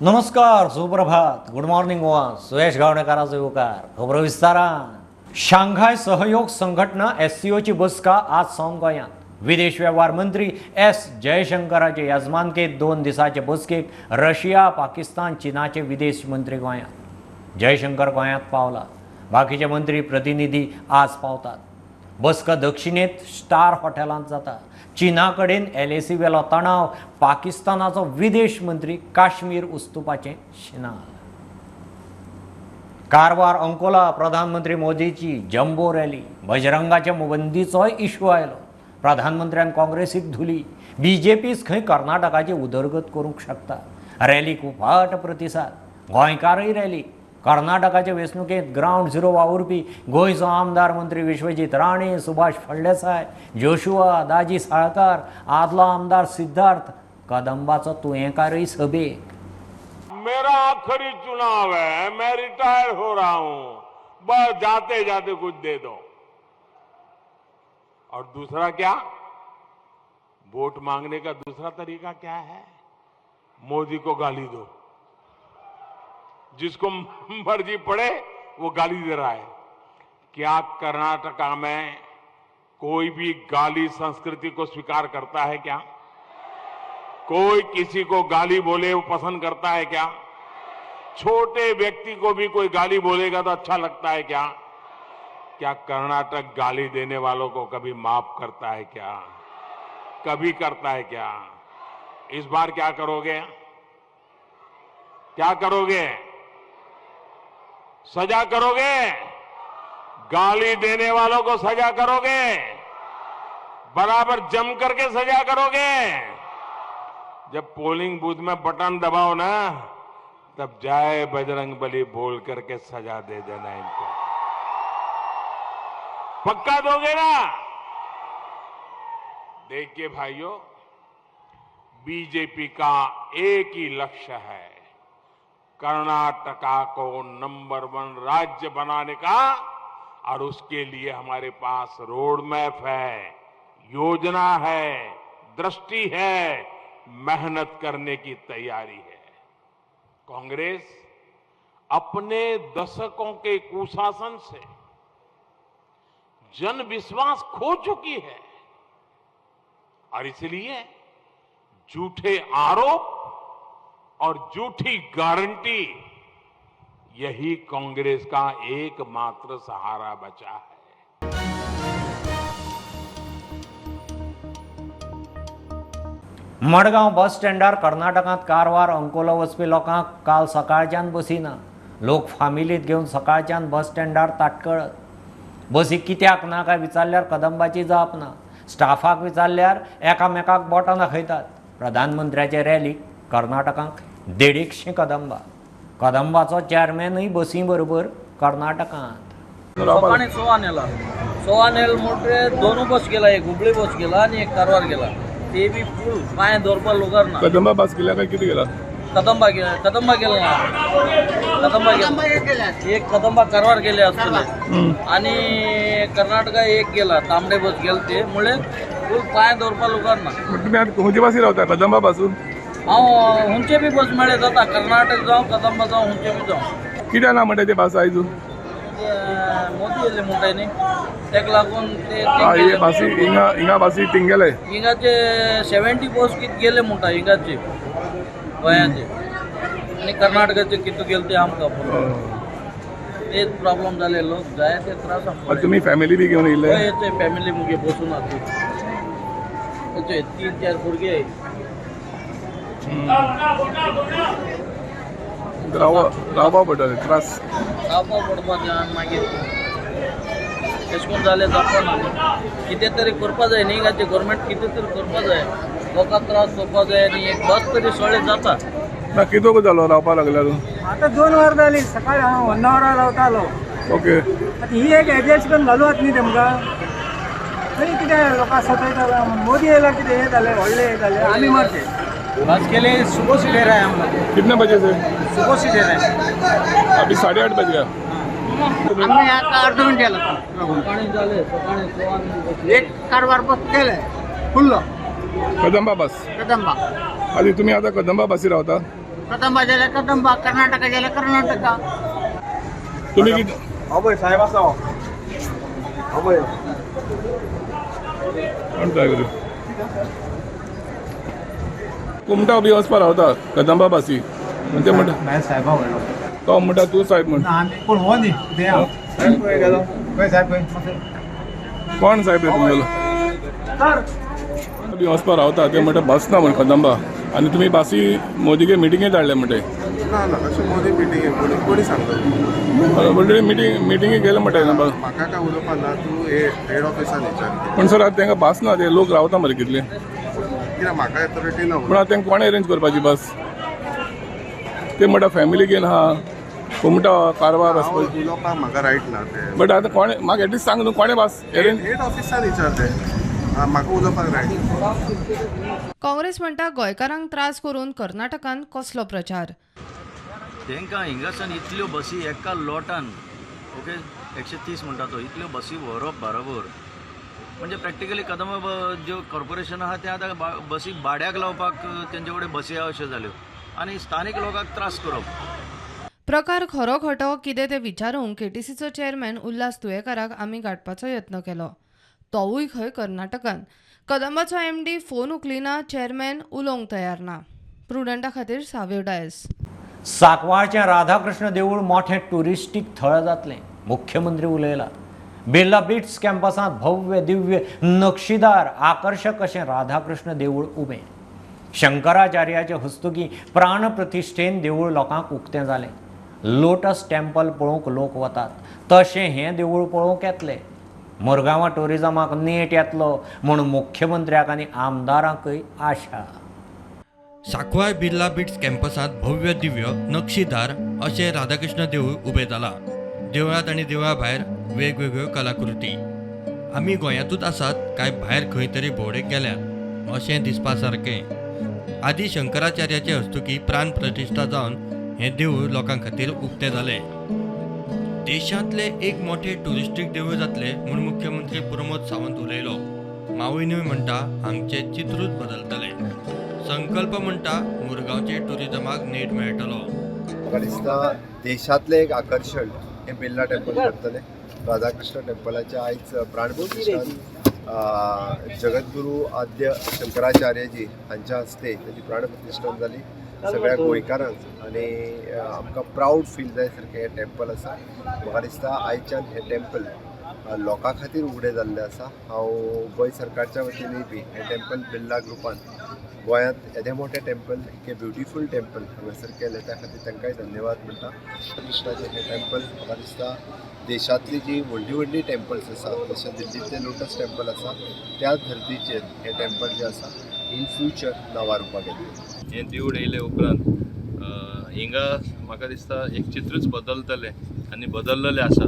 नमस्कार, सुप्रभात, good morning one Suyash गावणेकरांचो येवकार. खबर विस्तारान. शांघाय सहयोग संघटना SCOची बसका आज सावन गोंयांत. विदेश वेव्हार मंत्री S जयशंकराचे यजमानकेत 2 दिसांचे बसकेक रशिया, पाकिस्तान, चीनाचे विदेश मंत्री गोंयांत. जयशंकर गोंयांत पावला. बाकीचे मंत्री प्रतिनिधी आज पावतात. बसका दक्षिणेत स्टार हॉटेलांत जाता. चीना कडेन LAC वेलो तणाव, पाकिस्तानाचो विदेश मंत्री काश्मीर उस्तुपाचें शिनार. कारवार अंकोला प्रधानमंत्री मोदीची जम्बो रॅली. बजरंगाच्या बंदीचोय इश्यू आयलो. प्रधानमंत्र्यान काँग्रेसीक धुली. BJPच खंय कर्नाटकाची उदरगत करूंक शकता. रॅलीक उपाट प्रतिसाद. गोंयकारय रॅली. कर्नाटकाचे वेंचणुकेंत ग्रावंड झिरो वावुरपी गोंयचो आमदार मंत्री विश्वजीत राणे, सुभाष फळदेसाय, जोशुआ, दाजी साळकार, आदलो आमदार सिद्धार्थ कदंबाचो तुयेंकारय सभेक. मेरा आखिरी चुनाव है, मैं रिटायर हो रहा हूं, बस जाते जाते कुछ दे दो. और दूसरा क्या, वोट मांगने का दूसरा तरीका क्या है? मोदी को गाली दो. जिसको मर्जी पड़े वो गाली दे रहा है. क्या कर्नाटका में कोई भी गाली संस्कृति को स्वीकार करता है क्या? कोई किसी को गाली बोले वो पसंद करता है क्या? छोटे व्यक्ति को भी कोई गाली बोलेगा तो अच्छा लगता है क्या? क्या कर्नाटक गाली देने वालों को कभी माफ करता है क्या? कभी करता है क्या? इस बार क्या करोगे? क्या करोगे? सजा करोगे? गाली देने वालों को सजा करोगे? बराबर जम करके सजा करोगे? जब पोलिंग बूथ में बटन दबाओ ना, तब जय बजरंगबली बोल करके सजा दे देना इनको. पक्का दोगे ना? देखिए भाइयों, बीजेपी का एक ही लक्ष्य है, कर्नाटका को नंबर 1 राज्य बनाने का. और उसके लिए हमारे पास रोड मैप है, योजना है, दृष्टि है, मेहनत करने की तैयारी है. कांग्रेस अपने दशकों के कुशासन से जन विश्वास खो चुकी है और इसलिए झूठे आरोप और झूठी गारंटी, यही कांग्रेस का एकमात्र सहारा बचा है. मडगांव बस स्टँडार कर्नाटकांत कारवार अंकोला वचपी लोकांक काल सकाळच्यान बसी ना. लोक फामिलीत घेवन सकाळच्यान बस स्टँडार ताटकळत. बसी कित्याक ना काय विचारल्यार कदंबाची जाप ना. स्टाफाक विचारल्यार एकामेकाक बोटां दाखयतात. प्रधानमंत्र्याचे रॅलीक कर्नाटकांत 150 कदंबा. कदंबाचो चेअरमॅनय बसी बरोबर कर्नाटकांत. सकाळी सोवानेल मोठे 2 बस गेला, एक हुबळी बस गेला आणि एक कारवार गेला. ते बी फुल पाय दौरपा लोकांना. ना कदंबा बस गेला काय किती गेला? कदंबा गेला एक कदंबा कारवार गेले असले आणि कर्नाटका एक गेला, तांबडे बस गेलते मुळे फुल पाय दौरपा लोकांना. तुम्ही आता कोणती बस रावता कदंबा पासून? हांव हुंचे बी बस मेळे जाता, कर्नाटक जाऊ, कदंबा जाऊ, हुंचे बी जाऊ. कित्याक ना म्हणटा ते बस आयज? मोदी येयले म्हणटाय न्ही, तेका लागून ते हे बसी हिंगा बसी तिंगेले. हिंगाचे 70 बस कित गेले म्हणटा हिंगाचे गोंयाचे आणि कर्नाटकाचे कितू गेले ते आमकां तेच प्रॉब्लेम जाले. लोक जाय ते त्रास. तुम्ही फॅमिली बी घेऊन येयले? येते फॅमिली मुगे बसून आसू. 3-4 भुरगे रावपा पडटले, त्रास रावपा पडपाचें आनी मागीर तशें करून जालें जावपा ना. कितें तरी करपा जाय न्ही गाचे गव्हर्मेंट, कितें तरी करपा जाय, लोकांक त्रास जावपा जाय आनी एक बस तरी सगळें जाता. ना कितोक जालो रावपा लागल्यार? आता 2 वर जाली. सकाळी हांव 1 वरां रावतालो. ओके. आता ही एक एडजस्ट करून घालूच न्ही तेमकां. तरी कितें लोकांक सतयता. मोदी येयला कितें हे जालें, व्हडलें हे जालें, आमी मारचे. बस के लिए सुबह से दे रहा है हम लोग, कितने बजे से? सुबह से दे रहे हैं. अभी 8:30 बज गया. आम्ही आता अर्ध मिनिट गेला. सकाळी झाले, सकाळी सोवान एक कारवार बस गेले फुल्ल. कदंबा बस. कदंबा आधी तुम्ही आता कदंबा बसी रावता? कदंबा जाल्यार कदंबा, कर्नाटका जाल्यार कर्नाटका. तुम्ही किती अभय साहेब आसा अभय कोण काय करू कुमटा बी वचपा रावता कदंबा बासी ते म्हणटा नाही साहेबा वयलो तो म्हणटा तूं साहेब म्हण आमी कोण हो न्ही ते हांव साहेब खंय गेलो खंय साहेब खंय कोण साहेब रे तुमगेलो सर बी वचपा रावता ते म्हणटा बस ना म्हण कदंबा आनी तुमी बासी मोदीगे मिटिंगे धाडले म्हणटे ना ना अशें मोदी मिटींगे कोणी सांगता ऑलरेडी मिटिंगे गेले म्हणटा म्हाका काय उलोवपा ना तूं हेड ऑफिसान विचार पण सर आतां तांकां बस ना ते लोक रावता मरे कितले कित्याक म्हाका ऑथॉरिटी ना पूण आतां तांकां कोणें अरेंज करपाची बस ते म्हणटा फॅमिली घेवन आहा कुमटा कारवार हांव वचपाची उलोवपाक म्हाका रायट ना ते बट आतां कोणें म्हाका एटलीस्ट सांग न्हू कोणें बस अरेंज हेड ऑफिसान विचार ते म्हाका उलोवपाक रायट काँग्रेस म्हणटा गोंयकारांक त्रास करून कर्नाटकान कसलो प्रचार. तांकां हिंगासान इतल्यो बसी एका लोटान ओके 130 म्हणटा तो इतल्यो बसी व्हरप बरोबर म्हणजे प्रॅक्टिकली कदंबा ज्यो कॉर्पोरेशन आहा ते आतां बसी भाड्याक लावपाक तेंचे कडेन बसी आहा अश्यो जाल्यो आनी स्थानीक लोकांक त्रास करप. प्रकार खरो खोटो कितें तें विचारूंक केटीसीचो चेअरमॅन उल्हास तुयेकाराक आमी गाठपाचो यत्न केलो. तोवूय खंय कर्नाटकान. कदंबाचो MD फोन उखलिना, चेअरमॅन उलोवंक तयार ना. प्रुडंटा खातीर सावेव डायस. सांकवाळचें राधाकृष्ण देवूळ मोठें टुरिस्टीक थळ जातलें, मुख्यमंत्री उलयला. बिर्ला बिट्स कॅम्पसांत भव्य दिव्य नक्षीदार आकर्शक अशें राधाकृष्ण देवूळ उबें. शंकराचार्याचे हस्तुकी प्राण प्रतिश्ठेन देवूळ लोकांक उक्तें जालें. लोटस टेम्पल पळोवंक लोक वतात, तशें हें देवूळ पळोवंक येतले. मुरगांवां टुरिजमाक नेट येतलो म्हूण मुख्यमंत्र्याक आनी आमदारांकय आशा. सांकवाळ बिर्ला बिट्स कॅम्पसांत भव्य दिव्य नक्षीदार अशें राधाकृष्ण देवूळ उबें जालां. देवळांत आनी देवळा भायर वेगवेगळ्यो कलाकृती. आमी गोंयांतूच आसात काय भायर खंय तरी भोंवडेक गेल्यात अशें दिसपा सारकें. आदी शंकराचार्याचे हस्तुकी प्राण प्रतिश्ठा जावन हें देवूळ लोकां खातीर उक्तें जालें. देशांतलें एक मोठें टुरिस्टीक देवूळ जातलें म्हूण मुख्यमंत्री प्रमोद सावंत उलयलो. मावयनूय म्हणटा हांगचें चित्रूच बदलतलें. संकल्प म्हणटा मुरगांवचे टुरिजमाक नेट मेळटलो. म्हाका दिसता देशांतलें एक आकर्शण हें बिर्ला टेंपल करतलें. राधाकृष्ण टेंपलाचें आयज प्राण प्रतिश्ठान जगद्गुरू आद्य शंकराचार्यजी हांच्या हस्ते ताची प्राण प्रतिश्ठान जाली. सगळ्या गोंयकारांक आनी आमकां प्रावड फील जाय सारकें हें टेंपल आसा. म्हाका दिसता आयच्यान हें टेंपल लोकां खातीर उगडें जाल्लें आसा. हांव गोंय सरकारच्या वतीनय बी हें टेंपल बिर्ला ग्रुपान गोंयांत येदें मोठें टेंपल एक ब्युटिफूल टेंपल हांगासर केलें त्या खातीर तांकांय धन्यवाद म्हणटा. कृष्णाचें हें टेंपल म्हाका दिसता देशांतली जी व्हडली व्हडली टेंपल्स आसा जशें दिल्लीतलें लोटस टेंपल आसा त्याच धर्तीचेर हें टेंपल जें आसा इन फ्युचर नांवार रुपाक येतलें. हें देवूळ येयले उपरांत हिंगा म्हाका दिसता एक चित्रच बदलतलें आनी बदललेलें आसा.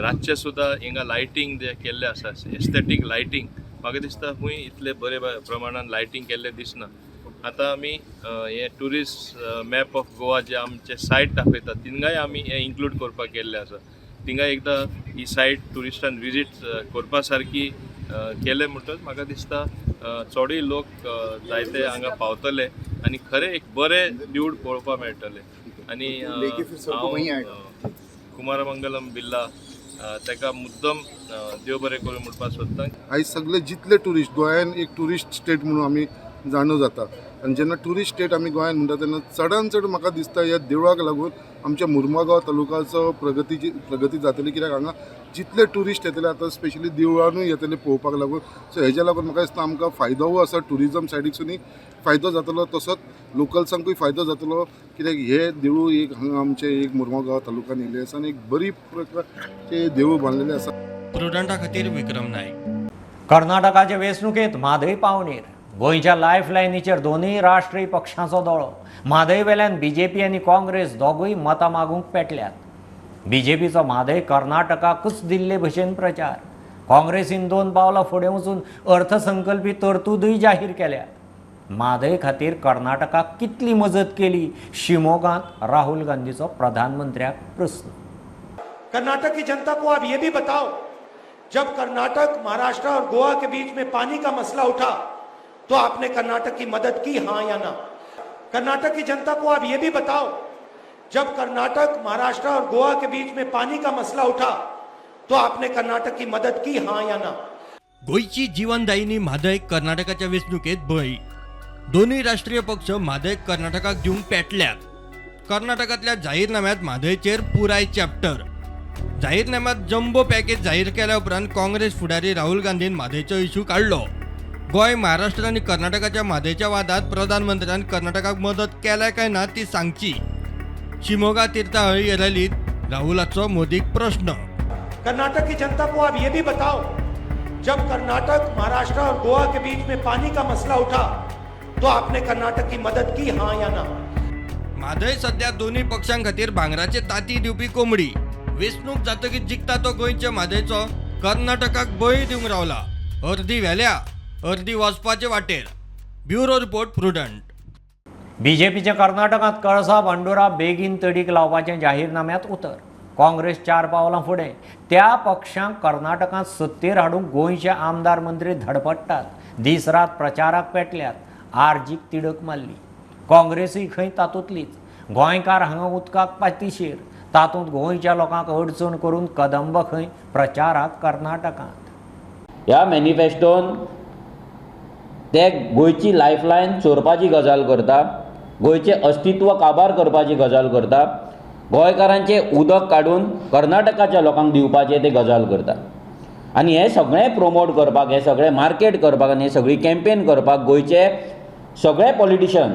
रातचें सुद्दां हिंगा लायटींग जें केल्लें आसा एस्थेटीक लायटींग म्हाका दिसता खूंय इतले बरे प्रमाणान लायटींग केल्लें दिसना. आतां आमी हें ट्युरिस्ट मॅप ऑफ गोवा जे आमचे सायट दाखयता तिंगाय आमी हें इन्क्लूड करपाक केल्लें आसा. तिंगा एकदां ही सायट ट्युरिस्टान विजीट करपा सारकी केलें म्हणटच म्हाका दिसता चडूय लोक जायते हांगा पावतले आनी खरें एक बरें देवूळ पळोवपाक मेळटलें. आनी हांव कुमारमंगलम बिर्ला ताका मुद्दम देव बरें करूं म्हणपाक सोदतां. आयज सगळे जितले ट्युरिस्ट गोंयान एक ट्युरिस्ट स्टेट म्हणून आमी जाणू जाता आनी जेन्ना ट्युरिस्ट स्टेट आमी गोंयान म्हणटा तेन्ना चडांत चड म्हाका दिसता ह्या देवळाक लागून आमच्या मुर्मागांव तालुकाचो प्रगती जातली. कित्याक हांगा जितले ट्युरिस्ट येतले आतां स्पेशली देवळानूय येतले पळोवपाक लागून. सो हेज्या लागून म्हाका दिसता आमकां फायदोय आसा ट्युरिजम सायडीकसूनय फायदो जातलो तसोच लोकल्सांकूय फायदो जातलो. कित्याक हे देवूळ एक हांगा आमचे एक मुर्मागांव तालुक्यान येयलें आसा आनी एक बरी प्रकारचे देवूळ बांदलेलें आसा. प्रुडंटा खातीर विक्रम नायक. कर्नाटकाचे वेंचणुकेंत म्हादय पावणेर. गोंयच्या लायफ लायनीचेर दोनूय राष्ट्रीय पक्षांचो दोळो. म्हादय वेल्यान BJP आनी काँग्रेस दोगूय मतां मागूंक पेटल्यात. BJPचो म्हादय कर्नाटकाकूच दिल्ले भशेन प्रचार. काँग्रेसीन 2 पावलां फुडें वचून अर्थसंकल्पी तरतूदय जाहीर केल्या. म्हादय खातीर कर्नाटकाक कितली मजत केली शिमोगांत राहुल गांधीचो प्रधानमंत्र्याक प्रस्न. कर्नाटक की जनता को आप ये भी बताओ, जब कर्नाटक महाराष्ट्र और गोवा के बीच में पानी का मसला उठा तो आपने कर्नाटक की मदद की, हाँ या ना? कर्नाटक की जनता को आप ये भी बताओ, जब कर्नाटक, महाराष्ट्र और गोवा के बीच में पानी का मसला उठा तो आपने कर्नाटक की मदद की, हां या ना? गोयची जीवनदायिनी म्हादय कर्नाटकाच्या वेंचणुकेत बळी. दोन्ही राष्ट्रीय पक्ष म्हादय कर्नाटकाक दिवंक पेटल्यात. कर्नाटकातल्या जाहीरनाम्यात म्हादयचेर पुराय चॅप्टर. जाहीरनाम्यात जम्बो पॅकेज जाहीर केल्या उपरांत काँग्रेस फुडारी राहुल गांधीन म्हादयचो इश्यू काढलो. गोय, महाराष्ट्र आणि कर्नाटकाच्या म्हादयच्या वादात प्रधानमंत्र्यान कर्नाटकाक मदत केल्या काय ना ती सांगची. शिमोगा तीर्थाहळी रॅलीत राहुलाचो मोदीक प्रश्न. कर्नाटक की जनता को आप ये भी बताओ, जब कर्नाटक, महाराष्ट्र और गोवा के बीच में पानी का मसला उठा तो आपने कर्नाटक की मदद की, हां या ना? म्हादय सध्या दोन्ही पक्षां खातीर भांगराचे ताती दिवपी कोंबडी. वेंचणूक जातकीच जिखता तो गोंयच्या म्हादयचो कर्नाटकाक बळी दिवंक रावला. अर्दी व्हेल्या, अर्दी वचपाचे वाटेर. Bureau report, prudent. बीजेपीचे कर्नाटकात कळसा बांडोरा बेगीन तडीक लावपाचे जाहीरनाम्यात उतर. काँग्रेस 4 पावलां फुडें. त्या पक्षांक कर्नाटकांत सत्तेर हाडूंक गोंयचे आमदार मंत्री धडपडटात. दीस रात प्रचाराक पेटल्यात. आर्जीक तिडक मारली. काँग्रेसूय खंय तातूंतलीच. गोंयकार हांगा उदकाक पातीशेर. तातूंत गोंयच्या लोकांक अडचण करून कदंब खंय प्रचाराक कर्नाटकांत. ह्या मॅनिफेस्टोन ते गोंयची लायफलायन चोरपाची गजाल करता, गोंयचे अस्तित्व काबार करपाची गजाल करता, गोंयकारांचे उदक काडून कर्नाटकाच्या लोकांक दिवपाचे ते गजाल करता. आनी हे सगळें प्रमोट करपाक, हे सगळें मार्केट करपाक आनी हे सगळी कॅम्पेन करपाक गोंयचे सगळे पॉलिटिशियन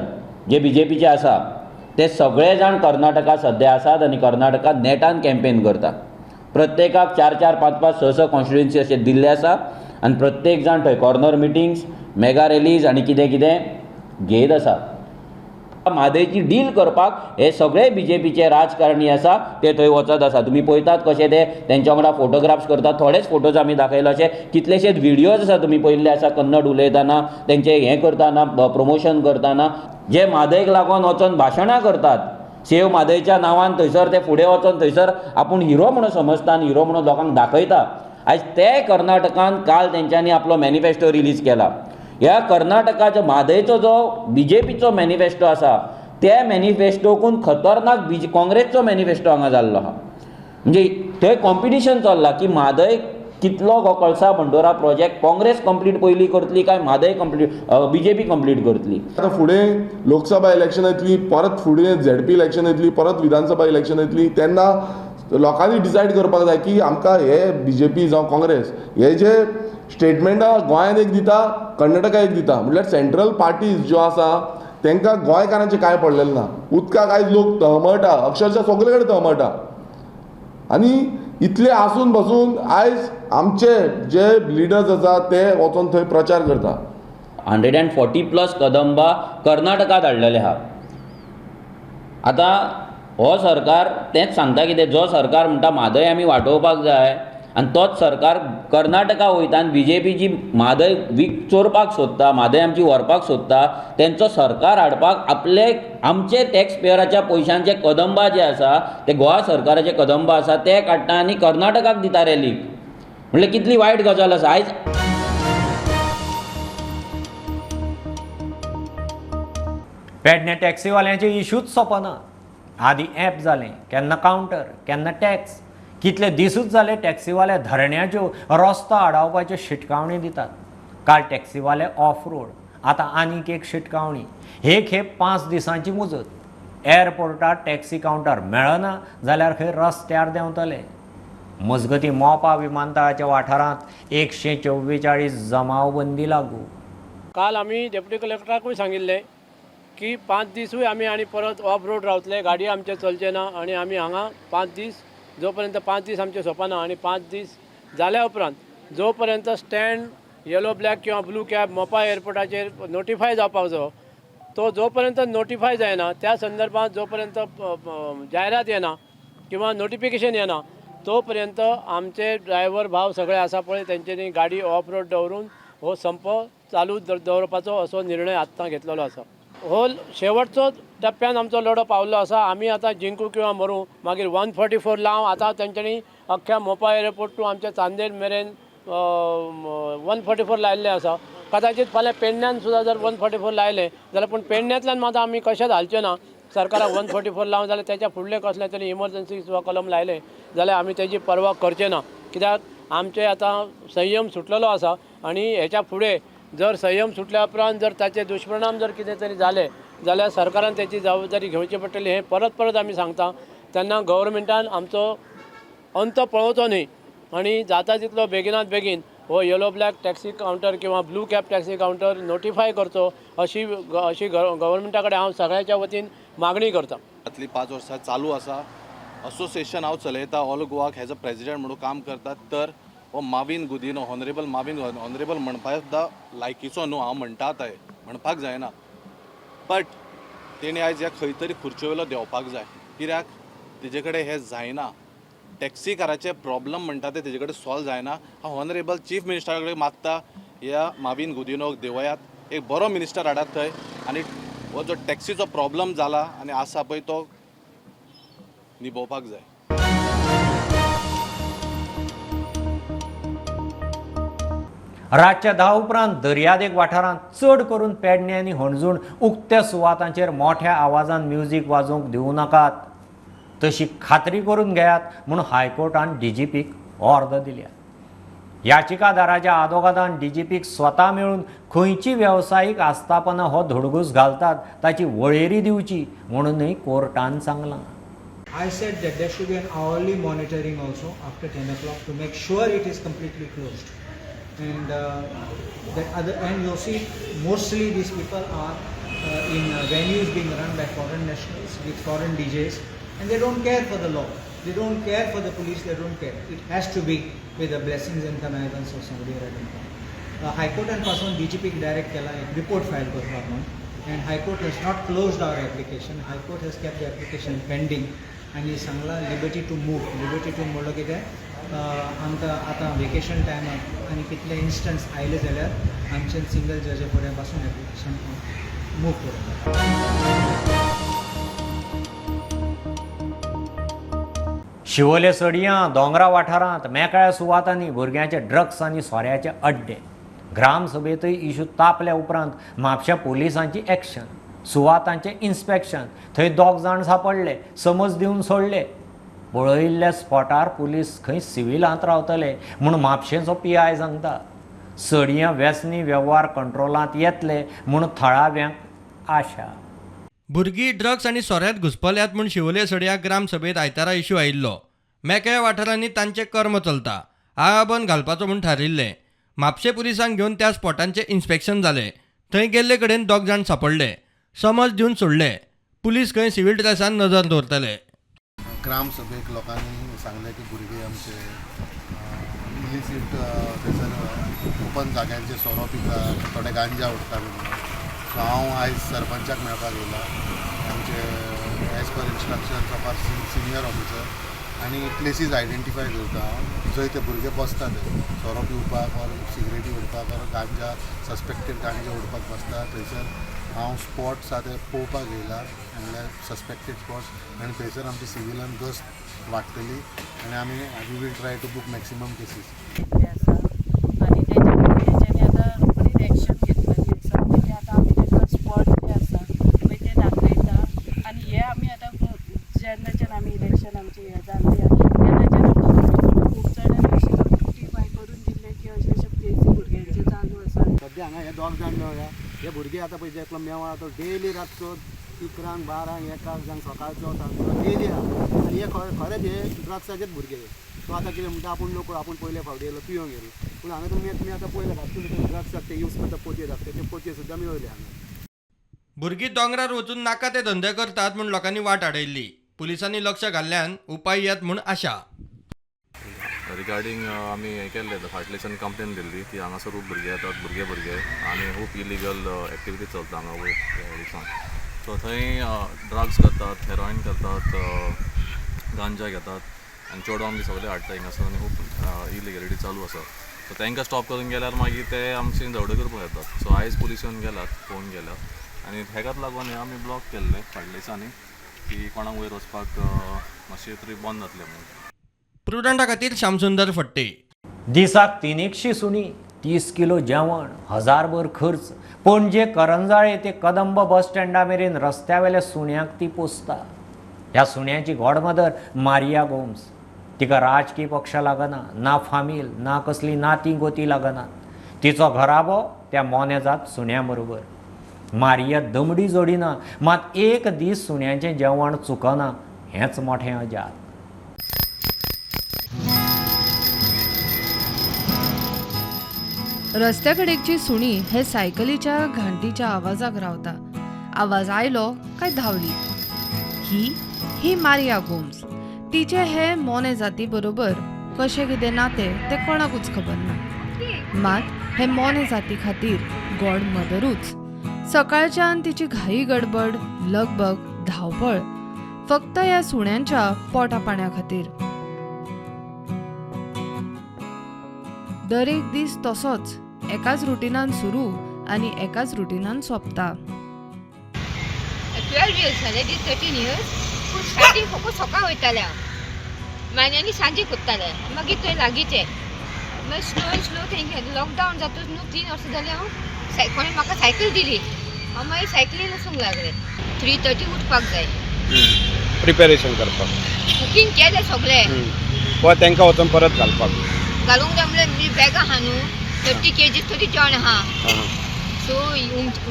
जे बीजेपीचे आसा ते सगळे जाण कर्नाटकात सध्या आसात आनी कर्नाटकात नेटान कॅम्पेन करता. प्रत्येकाक 4-4, 5-5, 6-6 कॉन्स्टिट्युएन्सी अशे दिल्ले आसा आनी प्रत्येक जाण थंय कॉर्नर मिटिंग्स, मेगा रॅलीज आनी कितें कितें घेत आसा. म्हादयची डील करपाक हे सगळे बीजेपीचे राजकारणी आसा ते थंय वचत आसा. तुमी पळयतात कशे ते तेंच्या वांगडा फोटोग्राफ्स करतात. थोडेच फोटोज आमी दाखयले, अशे कितलेशेच व्हिडियोज आसा तुमी पळयल्ले आसा कन्नड उलयतना, तेंचे हें करतना, प्रमोशन करतना, जे म्हादयक लागून वचून भाशणां करतात. सेव म्हादयच्या नांवान थंयसर ते फुडें वचून थंयसर आपूण हिरो म्हणून समजता आनी हिरो म्हणून लोकांक दाखयता. आयज ते कर्नाटकांत काल तेंच्यांनी आपलो मॅनिफेस्टो रिलीज केला. ह्या कर्नाटकाच्या म्हादयचो जो बीजेपीचो मॅनिफेस्टो आसा त्या मॅनिफेस्टोकून खतरनाक काँग्रेसचो मॅनिफेस्टो हांगा जाल्लो आहा. म्हणजे थंय कॉम्पिटिशन चल्लां की म्हादय कितलो हो कळसा बंडोरा प्रोजेक्ट काँग्रेस कंप्लीट पयली करतली काय म्हादय कंप्लीट बीजेपी कंप्लीट करतली. आतां फुडें लोकसभा इलेक्शन येतली, परत फुडें झेडपी इलेक्शन येतली, परत विधानसभा इलेक्शन येतली. तेन्ना लोकांनी डिसायड करपाक जाय की आमकां हे बीजेपी जावं काँग्रेस हे जे स्टेटमेंटां गोंयांत एक दिता, कर्नाटका एक दिता, म्हटल्यार सेंट्रल पार्टीज ज्यो आसा तांकां गोंयकारांचें कांय पडलेलें ना. उदकाक आयज लोक तळमळटा, अक्षरशा सगळे कडेन तळमळटा. आनी इतले आसून बसून आयज आमचे जे लिडर्स आसा ते वचून थंय प्रचार करता. 140+ कदंबा कर्नाटकात हाडलेले आहा. आतां हो सरकार तेंच सांगता कितें, जो सरकार म्हणटा म्हादय आमी वांटोवपाक जाय आनी तोच सरकार कर्नाटका वयता आनी बीजेपी जी म्हादय चोरपाक सोदता, म्हादय आमची व्हरपाक सोदता, तेंचो सरकार हाडपाक आमचे टॅक्स पेयराच्या पयशांचे कदंबा जे आसा ते गोवा सरकाराचे कदंबा आसा ते काडटा आनी कर्नाटकाक दिता रॅलीक. म्हणल्यार कितली वायट गजाल आसा. आयज पेडणे टॅक्सीवाल्यांचे इश्यूच सोंपना. आदी ॲप जालें, केन्ना कावंटर, केन्ना टॅक्स. कितले दिसूच जाले टॅक्सीवाले धरण्याच्यो, रस्तो आडावपाच्यो शिटकावणी दितात. काल टॅक्सीवाले ऑफ रोड, आतां आनीक एक शिटकावणी. हे खेप 5 दिसांची मुजत. एअरपोर्टार टॅक्सी कावंटर मेळना जाल्यार खंय रस्त्यार देंवतले. मजगतीं मोपा विमानतळाच्या वाठारांत 144 जमावबंदी लागू. काल आमी डेप्युटी कलेक्टराकूय सांगिल्लें की 5 दिसूय आमी आनी परत ऑफ रोड रावतले, गाडी आमचे चलचे ना आनी आमी हांगा 5 दीस जो पर्यंत 5 दीस आमचे सोंपना आनी 5 दीस जाल्या उपरांत जो पर्यंत स्टँड येलो ब्लॅक किंवा ब्लू कॅब मोपा एअरपोर्टाचेर नोटिफाय जावपाक जाय तो जो पर्यंत नोटिफाय जायना त्या संदर्भात जो पर्यंत जायरात येना किंवा नोटिफिकेशन येना तो पर्यंत आमचे ड्रायव्हर भाव सगळे आसा पळय तेंच्यांनी गाडी ऑफ रोड दवरून हो संप चालू दवरपाचो असो निर्णय आत्तां घेतलेलो आसा. हो शेवटचो टप्प्यान आमचो लढो पावल्लो आसा. आमी आतां जिंकू किंवा मरूं. मागीर 144 लाव आतां तेंच्यांनी अख्ख्या मोपा एअरपोर्ट टू आमच्या चांदेर मेरेन 144 लायिल्ले आसा. कदाचित फाल्यां पेडण्यान सुद्दां जर 144 लायले जाल्यार पूण पेडण्यातल्यान मात आमी कशेंच हालचे ना सरकाराक 144 लावन जाल्यार त्याच्या फुडले कसले तरी इमर्जन्सी वा कलम लायले जाल्यार आमी तेजी पर्वा करचे ना कित्याक आमचे आतां संयम सुटलेलो आसा आनी हेच्या फुडें जर संयम सुटल्या उपरांत जर ताचे दुश्परिणाम जर कितें तरी जाले जाल्यार सरकारान त्याची जबाबदारी घेवची पडटली हें परत परत आमी सांगता तेन्ना गव्हर्मेंटान आमचो अंत पळोवचो न्ही आनी जाता तितलो बेगिनात बेगीन हो येलो ब्लॅक टॅक्सी कावंटर किंवा blue cab taxi counter notify करचो अशी गव्हर्मेंटा कडेन हांव सगळ्याच्या वतीन मागणी करता. फाटलीं 5 वर्सां चालू आसा असोसिएशन हांव चलयता ऑल गोवाक हेज अ प्रेसिडेंट म्हणून काम करतात तर हो माविन गुदिनो ऑनरेबल म्हणपाक सुद्दां लायकीचो न्हू हांव म्हणटा आतां म्हणपाक जायना बट तेणी आयज ह्या खंय तरी खुर्चे वयलो देंवपाक जाय कित्याक तेजे कडेन हें जायना टॅक्सी काराचे प्रॉब्लम म्हणटा ते तेजे कडेन सॉल्व जायना हांव ऑनरेबल चीफ मिनिस्टरा कडेन मागता ह्या माविन गुदिनोक देंवयात एक बरो मिनिस्टर हाडात थंय आनी हो जो टॅक्सीचो प्रॉब्लम जाला आनी आसा पळय तो निभोवपाक जाय. रातच्या 10 उपरांत दर्यादेग वाठारांत चड करून पेडणे आनी हणजूण उक्त्या सुवातांचेर मोठ्या आवाजान म्युजीक वाजोवंक दिवं नाकात तशी खात्री करून घेयात म्हणून हायकोर्टान डीजीपीक ऑर्डर दिल्या. याचिकादाराच्या आदोगादान डीजीपीक स्वता मेळून खंयची वेवसायीक आस्थापना हो धडगूस घालतात ताची वळेरी दिवची म्हणूनय कोर्टान सांगलां. I said that there should be an hourly monitoring also after 10 o'clock to make sure it is completely closed. And and you'll see mostly these people are in venues being run by foreign nationals with foreign DJs and they don't care for the law. They don't care for the police, they don't care. It has to be with the blessings and connivance of Saudi Arabia. High Court and पासून DGP direct केला एक report file करपाक म्हणून and High Court has not closed our application. High Court has kept the application pending आणि सांगला liberty to म्हणलो कितें आमकां आतां वेकेशन टायमार आनी कितले इन्स्टन्स आयले जाल्यार आमचे सिंगल जजे फुडें पासून एप्लिकेशन मूव करता. शिवोले सडयां दोंगरा वाठारांत मेकळ्या सुवातांनी भुरग्यांचे ड्रग्स आनी सोऱ्याचे अड्डे ग्रामसभेतय इशू तापल्या उपरांत म्हापश्या पोलिसांची एक्शन सुवातांचे इन्स्पेक्शन थंय 2 जाण सापडले समज दिवन सोडले पळयिल्ल्या स्पॉटार पुलीस खंय सिव्हिलांत रावतले म्हूण म्हापशेचो PI सांगता. सडयां व्यसनी वेव्हार कंट्रोलांत येतले म्हूण थळाव्यांक आशा. भुरगीं ड्रग्स आनी सोऱ्यांत घुसपल्यात म्हूण शिवोले सड्या ग्रामसभेत आयतारा इश्यू आयिल्लो. मेकळ्या वाठारांनी तांचें कर्म चलता आळाबंद घालपाचो म्हूण थारिल्लें. म्हापशे पुलिसांक घेवन त्या स्पॉटांचें इन्स्पेक्शन जालें. थंय गेल्ले कडेन 2 जाण सापडले समज दिवन सोडले. पुलीस खंय सिव्हील ड्रेसान नजर दवरतले. ग्रामसभेक लोकांनी सांगले की भुरगे आमचे इलिसीट थंयसर ओपन जाग्यांचेर सोरो पितात थोडे गांजा उडटा म्हणून सो हांव आयज सरपंचाक मेळपाक येयला आमचे as per instructions of our senior officer आनी प्लेसीस आयडेंटिफाय करता हांव जंय ते भुरगे बसतात सोरो पिवपाक ऑर सिगरेटी उडपाक ऑर गांजा सस्पेक्टेड गांजा उडपाक बसता थंयसर हांव स्पॉट्स आसा ते पळोवपाक येयला म्हणल्यार सस्पेक्टेड स्पॉट्स आनी थंयसर आमची सिव्हिलान गस्त वाडटली आनी आमी we will try to book maximum cases आसा आनी तेच्यानी आतां रोखडीच एक्शन घेतलेली आसा म्हणजे आतां आमी तेका स्पॉट जे आसा पळय ते दाखयता आनी हे आमी आतां जेन्नाच्यान आमी इलेक्शन आमची हे जाल्ली तेन्नाच्यान आमकां खूब जाणांनी अशी नोटिफाय करून दिल्ले की अशे अशे प्लेसी भुरग्यांचे चालू आसा. सद्या हांगा हे 2 जाण मेळ्ळ्या हे भुरगे आतां पळय एकलो मेवळा तो डेली रातचो 11 12 1 जांक सकाळचो डेली आहा आनी हे खरेंच हे ड्रग्साचेच भुरगे तो आतां कितें म्हणटा आपूण नको आपूण पयले फावटी येयलो पिवंक येयलो पूण हांगा तुमी आतां पयले फावटी ड्रग्साक ते यूज करता पोतये धाकटे ते पोतये सुद्दां मेळयले हांगा. भुरगीं दोंगरार वचून नाका ते धंदे करतात म्हूण लोकांनी वाट आडयल्ली. पुलिसांनी लक्ष घाल्ल्यान उपाय येत म्हूण आशा. रिगार्डींग आमी हें केल्लें फाटल्याच्यान कंप्लेन दिल्ली की हांगासर खूब भुरगे येतात भुरगे आनी खूब इलिगल एक्टिविटी चलता हांगा वयर सो थंय ड्रग्स करतात हेरोईन करतात गांजा घेतात आनी चेडवां बी सगळे हाडटा हिंगासर आनी खूब इलिगलिटी चालू आसा सो तांकां स्टॉप करून गेल्यार मागीर ते आमची झगडो करपाक येतात. सो आयज पुलीस येवन गेल्यात पळोवन गेल्यात आनी हेकाच लागून हें आमी ब्लॉक केल्लें फाटल्या दिसांनी की कोणाक वयर वचपाक मातशें तरी बंद जातलें म्हणून. प्रुडंटा खातीर श्यामसुंदर फडते. दिसाक 300 सुणी 30 किलो जेवण, 1000भर खर्च. पणजे करंजाळे ते कदंब बस स्टँडा मेरेन रस्त्यावेल्या सुण्यांक ती पोसता. ह्या सुण्याची गॉडमदर मारिया गोम्स. तिका राजकीय पक्ष लागना, ना फामील, ना कसली नाती गोती लागना. तिचो घराबो त्या मोनेजात सुण्या बरोबर. मारिया दमडी जोडिना, मात एक दीस सुण्याचें जेवण चुकना हेंच मोठें अजाप. रस्त्या कडेची सुणी हे सायकलीच्या घंटीच्या आवाजाक रावता. आवाज आयलो काय धावली. ही मारिया गोम्स. तिचे हे मोने जाती बरोबर कशें कितें नाते ते कोणाकूच खबर ना. मात हे मोने जाती खातीर गॉड मदरूच. सकाळच्यान तिची घाई गडबड, लगबग, धावपळ फक्त ह्या सुण्यांच्या पोटा पाण्या खातीर. दर एक दीस तसोच एकाच रुटीनान सुरू आनी एकाच रुटीनान सोंपता. 12 years जाले, दीस 13 years. पूण स्टार्टींग फकत सकाळ वयताले आनी सांजे कोत्ताले. मागीर थंय लागींचे मागीर स्लो थंय लॉकडावन जातूच न्हू 3 वर्सां जाली हांव कोणें म्हाका सायकल दिली. हांव मागीर सायकलीन वचूंक लागलें. 3:30 उठपाक जाय. प्रिपेरेशन करपाक कुकींग केलें सगळें. वा तांकां वचून परत घालपाक घालूंक जाय म्हणल्यार बॅग आहा न्हू 30 kg तरी जेवण आहा. सो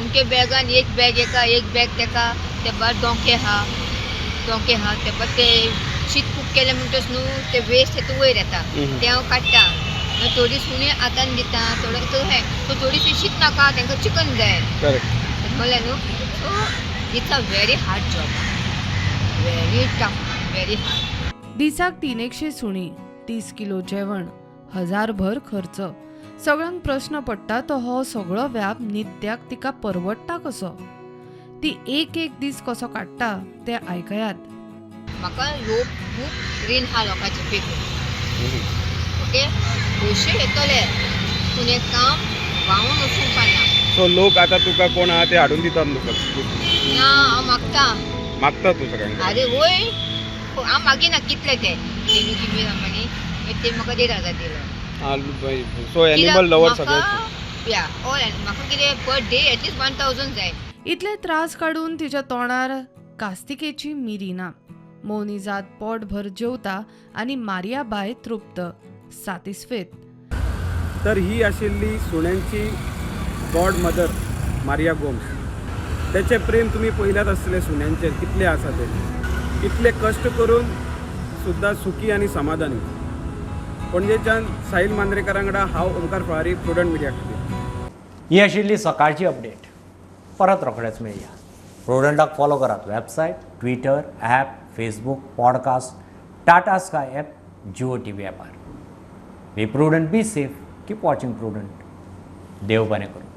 उमके बॅगान एक बॅग एका, एक बॅग तेका, ते भायर दोंके आहा ते भायर ते शीत कूक केलें म्हणटच न्हू ते वेस्ट येता वयर येता ते हांव काडटा. मागीर थोडी सुणी आतान दिता, थोडीशी शीत नाका तांकां चिकन जाय म्हणलें न्हू. So it's a very hard job, very tough, very hard. दिसाक 300 सुणी, 30 किलो जेवण, 1000भर खर्च. सगळ्यांक प्रश्न पडटा तो हो सगळो व्याप नित्याक तिका परवडटा कसो. ती एक दीस कसो काडटा ते आयकयात. म्हाका ह्यो खूब रीण आहा लोकांचे पेक. ओके पयशे येतले पूण हें काम वाहून वचूंक पाना. सो लोक आतां तुका कोण आहा ते हाडून दितात तुका ना हांव मागता तूं सगळ्यांक. अरे वय हांव मागिना कितले ते किमी आनी ते म्हाका 1,500 दिलो. सो एनिमल लवर सगळे या ऑल म्हाका कितें पर डे एटलीस्ट 1000 जाय. इतले त्रास काडून तिच्या तोंडार कास्तिकेची मिरी ना. मौनी जात पोटभर जेवता आनी मारिया बाय तृप्त, सॅटिस्फायड. तर ही आशिल्ली सुण्यांची गॉड मदर मारिया गोम्स. त्याचे प्रेम तुम्ही पळयल्यात आसतले सुण्यांचेर कितले आसा ते. इतले कश्ट करून सुद्दां सुखी आनी समाधानी. पणजेच्यान साहिल मांद्रेकारा वांगडा हांव ओमकार फळारी, प्रुडंट मिडिया खातीर. ही आशिल्ली सकाळची अपडेट. परत रोखडेच मेळया. प्रुडंटाक फॉलो करात. Website, Twitter, app, Facebook, podcast, Tata Sky app, Jio TV ॲपार. Be Prudent, be safe, keep watching Prudent. देव बरें करूं.